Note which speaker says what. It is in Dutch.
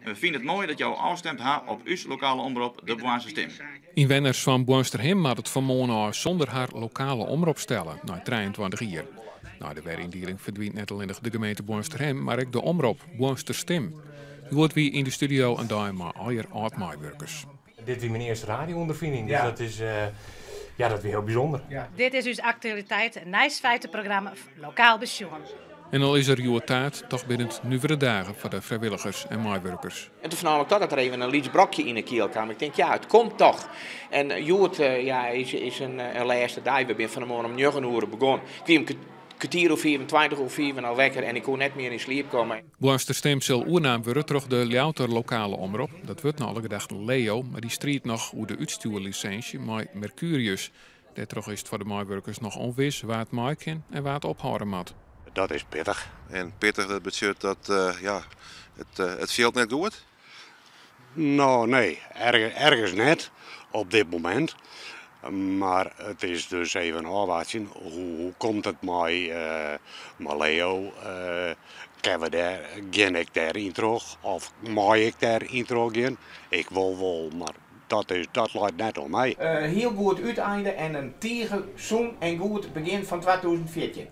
Speaker 1: We vinden het mooi dat jou afstemt op uw lokale omroep, de Boaanse Stem.
Speaker 2: Inwoners van Boonsterhem moet het vanmorgen zonder haar lokale omroep stellen, na 23 jaar. Nou, de werindeling verdwijnt net alleen de gemeente Boonsterhem, maar ook de omroep Boonsterstem. Je hoort wie in de studio en daar maar al je oud-medewerkers.
Speaker 3: Dit is mijn eerste radio-ondervinding, dus dat is dat weer heel bijzonder. Ja.
Speaker 4: Dit is uw actualiteit, een nice feitenprogramma lokaal bestuur.
Speaker 2: En al is er jouw taart toch binnen het nieuwere dagen voor de vrijwilligers en medewerkers.
Speaker 5: En toen vernam ik dat er even een liets brokje in de kiel kwam. Ik denk, ja, het komt toch. En Joert is een laatste dag. We zijn van de morgen om 9 uur begonnen. Ik kwam een kwartier of 24 of 4 al wekker en ik kon net meer in slaap komen.
Speaker 2: Boonsterstem zal oernaam worden terug de louter lokale omroep. Dat wordt nou alle gedacht Leo, maar die strijd nog hoe de uitstuurlicentie met Mercurius. Daardoor is het voor de medewerkers nog onwis waar het maken en waar het ophouden moet.
Speaker 6: Dat is pittig. En pittig dat betekent dat het veel net goed? Nou nee, ergens net op dit moment. Maar het is dus even afwachten. Hoe komt het met Leo? Gen ik daarin terug? Of mag ik daarin terug gaan? Ik wil wel, maar dat lijkt net om mij.
Speaker 5: Heel goed uiteinde en een tegen zo'n en goed begin van 2014.